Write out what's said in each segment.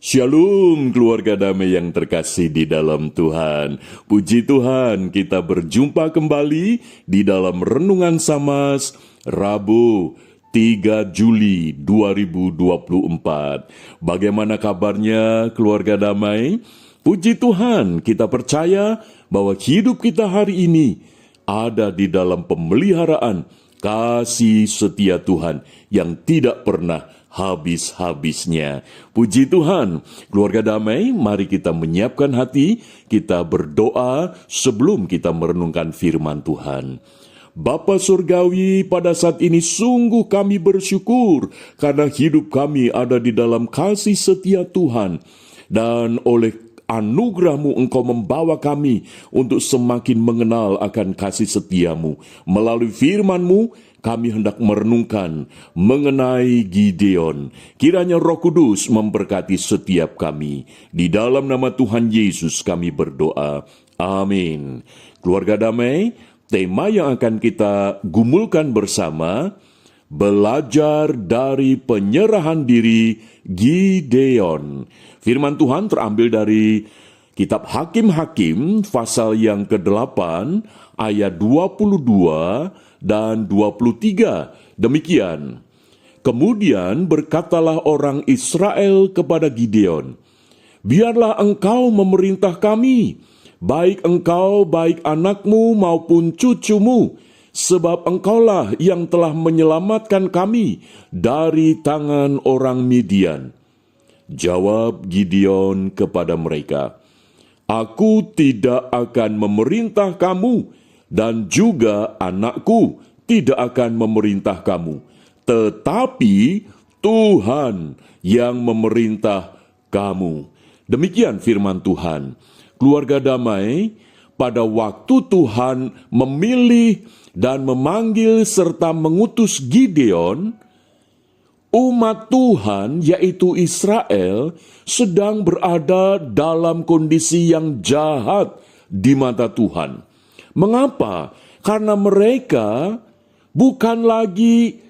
Shalom keluarga damai yang terkasih di dalam Tuhan. Puji Tuhan, kita berjumpa kembali di dalam Renungan Samas Rabu 3 Juli 2024. Bagaimana kabarnya keluarga damai? Puji Tuhan, kita percaya bahwa hidup kita hari ini ada di dalam pemeliharaan kasih setia Tuhan yang tidak pernah habis-habisnya. Puji Tuhan, keluarga damai, mari kita menyiapkan hati, kita berdoa sebelum kita merenungkan firman Tuhan. Bapa Surgawi, pada saat ini sungguh kami bersyukur karena hidup kami ada di dalam kasih setia Tuhan, dan oleh anugerah-Mu Engkau membawa kami untuk semakin mengenal akan kasih setia-Mu. Melalui firman-Mu, kami hendak merenungkan mengenai Gideon. Kiranya Roh Kudus memberkati setiap kami. Di dalam nama Tuhan Yesus kami berdoa. Amin. Keluarga damai, tema yang akan kita gumulkan bersama, belajar dari penyerahan diri Gideon. Firman Tuhan terambil dari Kitab Hakim-Hakim pasal yang ke-8 ayat 22 dan 23. Demikian. Kemudian berkatalah orang Israel kepada Gideon, "Biarlah engkau memerintah kami, baik engkau, baik anakmu maupun cucumu, sebab engkaulah yang telah menyelamatkan kami dari tangan orang Midian." Jawab Gideon kepada mereka, "Aku tidak akan memerintah kamu, dan juga anakku tidak akan memerintah kamu, tetapi Tuhan yang memerintah kamu." Demikian firman Tuhan. Keluarga damai, pada waktu Tuhan memilih dan memanggil serta mengutus Gideon, umat Tuhan, yaitu Israel, sedang berada dalam kondisi yang jahat di mata Tuhan. Mengapa? Karena mereka bukan lagi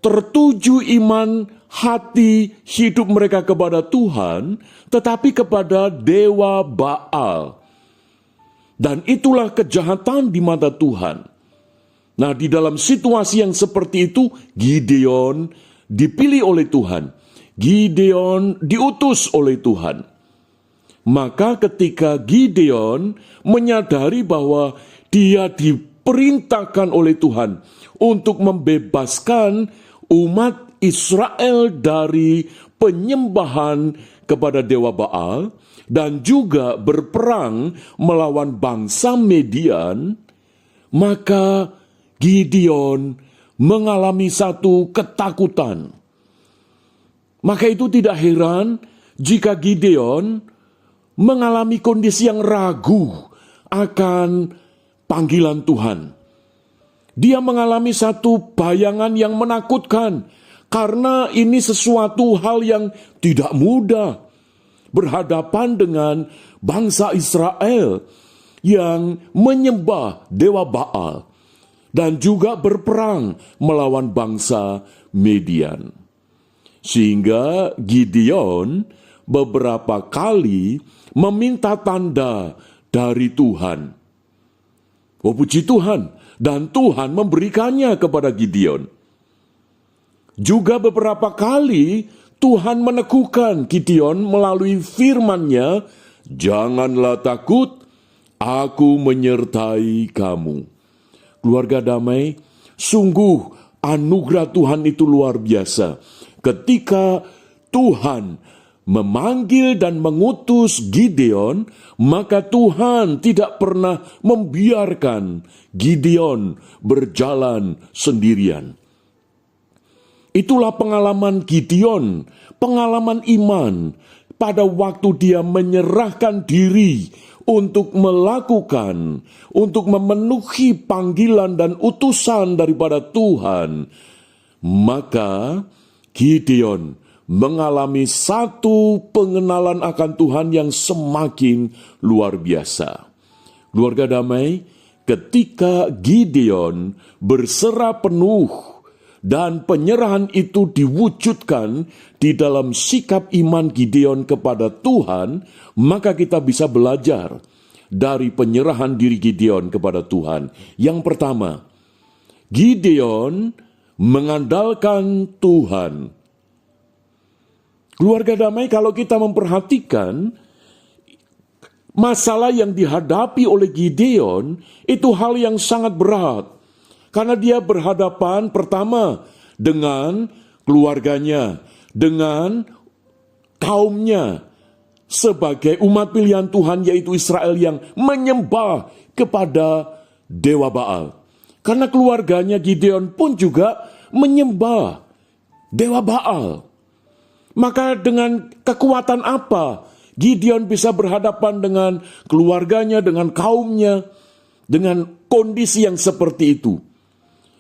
tertuju iman hati hidup mereka kepada Tuhan, tetapi kepada dewa Baal. Dan itulah kejahatan di mata Tuhan. Nah, di dalam situasi yang seperti itu, Gideon dipilih oleh Tuhan. Gideon diutus oleh Tuhan. Maka ketika Gideon menyadari bahwa dia diperintahkan oleh Tuhan untuk membebaskan umat Israel dari penyembahan kepada dewa Baal dan juga berperang melawan bangsa Midian, maka Gideon mengalami satu ketakutan. Maka itu tidak heran jika Gideon mengalami kondisi yang ragu akan panggilan Tuhan. Dia mengalami satu bayangan yang menakutkan, karena ini sesuatu hal yang tidak mudah. Berhadapan dengan bangsa Israel yang menyembah dewa Baal dan juga berperang melawan bangsa Midian. Sehingga Gideon beberapa kali meminta tanda dari Tuhan. Oh, puji Tuhan, dan Tuhan memberikannya kepada Gideon. Juga beberapa kali Tuhan meneguhkan Gideon melalui firman-Nya, "Janganlah takut, aku menyertai kamu." Keluarga damai, sungguh anugerah Tuhan itu luar biasa. Ketika Tuhan memanggil dan mengutus Gideon, maka Tuhan tidak pernah membiarkan Gideon berjalan sendirian. Itulah pengalaman Gideon, pengalaman iman pada waktu dia menyerahkan diri untuk melakukan, untuk memenuhi panggilan dan utusan daripada Tuhan. Maka Gideon mengalami satu pengenalan akan Tuhan yang semakin luar biasa. Keluarga damai, ketika Gideon berserah penuh dan penyerahan itu diwujudkan di dalam sikap iman Gideon kepada Tuhan, maka kita bisa belajar dari penyerahan diri Gideon kepada Tuhan. Yang pertama, Gideon mengandalkan Tuhan. Keluarga damai, kalau kita memperhatikan masalah yang dihadapi oleh Gideon, itu hal yang sangat berat. Karena dia berhadapan pertama dengan keluarganya, dengan kaumnya, sebagai umat pilihan Tuhan, yaitu Israel yang menyembah kepada Dewa Baal. Karena keluarganya Gideon pun juga menyembah Dewa Baal. Maka dengan kekuatan apa Gideon bisa berhadapan dengan keluarganya, dengan kaumnya, dengan kondisi yang seperti itu?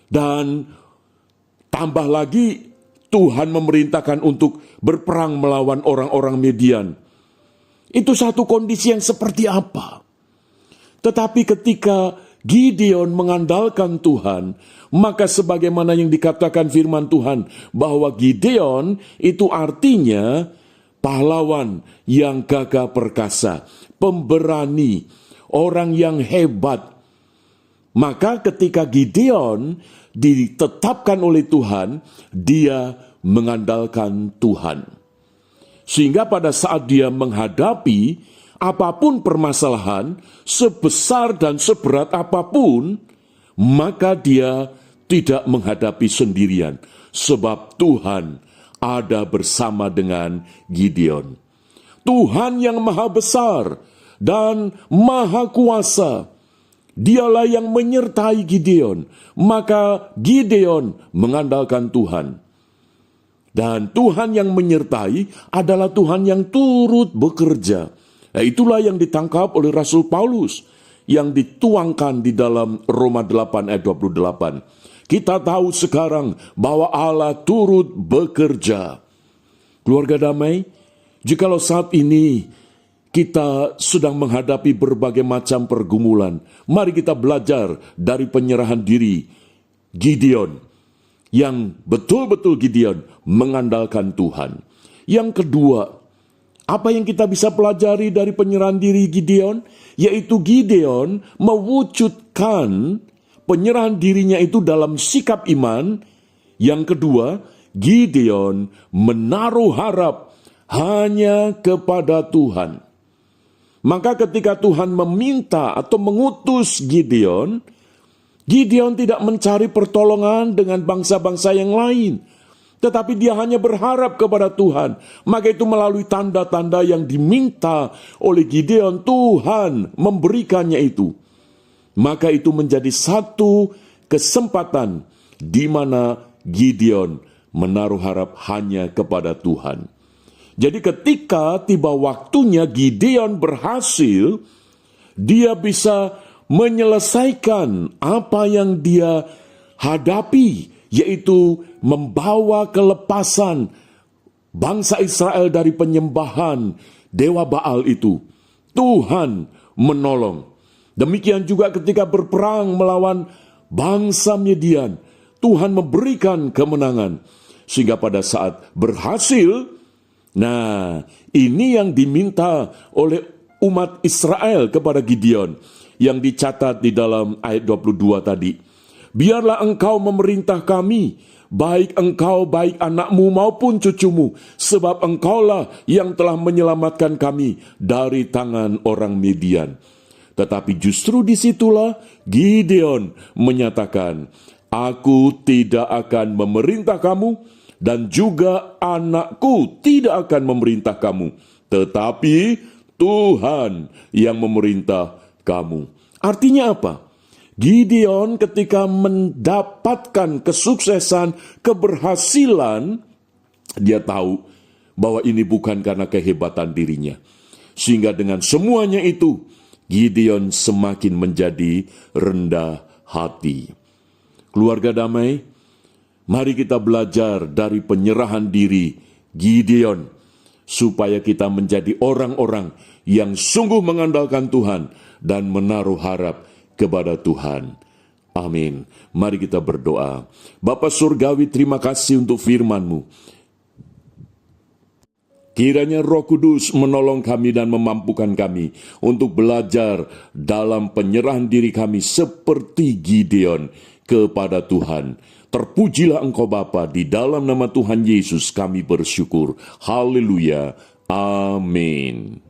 Dan tambah lagi Tuhan memerintahkan untuk berperang melawan orang-orang Midian. Itu satu kondisi yang seperti apa? Tetapi ketika Gideon mengandalkan Tuhan, maka sebagaimana yang dikatakan firman Tuhan, bahwa Gideon itu artinya pahlawan yang gagah perkasa, pemberani, orang yang hebat. Maka ketika Gideon ditetapkan oleh Tuhan, dia mengandalkan Tuhan. Sehingga pada saat dia menghadapi apapun permasalahan, sebesar dan seberat apapun, maka dia tidak menghadapi sendirian, sebab Tuhan ada bersama dengan Gideon. Tuhan yang maha besar dan maha kuasa, dialah yang menyertai Gideon. Maka Gideon mengandalkan Tuhan. Dan Tuhan yang menyertai adalah Tuhan yang turut bekerja. Nah, itulah yang ditangkap oleh Rasul Paulus, yang dituangkan di dalam Roma 8 ayat 28. Kita tahu sekarang bahwa Allah turut bekerja. Keluarga damai, jikalau saat ini kita sedang menghadapi berbagai macam pergumulan, mari kita belajar dari penyerahan diri Gideon, yang betul-betul Gideon mengandalkan Tuhan. Yang kedua, apa yang kita bisa pelajari dari penyerahan diri Gideon? Yaitu Gideon mewujudkan penyerahan dirinya itu dalam sikap iman. Yang kedua, Gideon menaruh harap hanya kepada Tuhan. Maka ketika Tuhan meminta atau mengutus Gideon, Gideon tidak mencari pertolongan dengan bangsa-bangsa yang lain, tetapi dia hanya berharap kepada Tuhan. Maka itu melalui tanda-tanda yang diminta oleh Gideon, Tuhan memberikannya itu. Maka itu menjadi satu kesempatan di mana Gideon menaruh harap hanya kepada Tuhan. Jadi ketika tiba waktunya Gideon berhasil, dia bisa menyelesaikan apa yang dia hadapi, yaitu membawa kelepasan bangsa Israel dari penyembahan Dewa Baal itu. Tuhan menolong. Demikian juga ketika berperang melawan bangsa Midian, Tuhan memberikan kemenangan. Sehingga pada saat berhasil, nah ini yang diminta oleh umat Israel kepada Gideon, yang dicatat di dalam ayat 22 tadi. Biarlah engkau memerintah kami, baik engkau, baik anakmu maupun cucumu, sebab engkaulah yang telah menyelamatkan kami dari tangan orang Midian. Tetapi justru disitulah Gideon menyatakan, aku tidak akan memerintah kamu, dan juga anakku tidak akan memerintah kamu, tetapi Tuhan yang memerintah kamu. Artinya apa? Gideon ketika mendapatkan kesuksesan, keberhasilan, dia tahu bahwa ini bukan karena kehebatan dirinya. Sehingga dengan semuanya itu, Gideon semakin menjadi rendah hati. Keluarga damai, mari kita belajar dari penyerahan diri Gideon, supaya kita menjadi orang-orang yang sungguh mengandalkan Tuhan dan menaruh harap kepada Tuhan. Amin. Mari kita berdoa. Bapa Surgawi, terima kasih untuk firman-Mu. Kiranya Roh Kudus menolong kami dan memampukan kami untuk belajar dalam penyerahan diri kami seperti Gideon kepada Tuhan. Terpujilah Engkau Bapa, di dalam nama Tuhan Yesus kami bersyukur. Haleluya. Amin.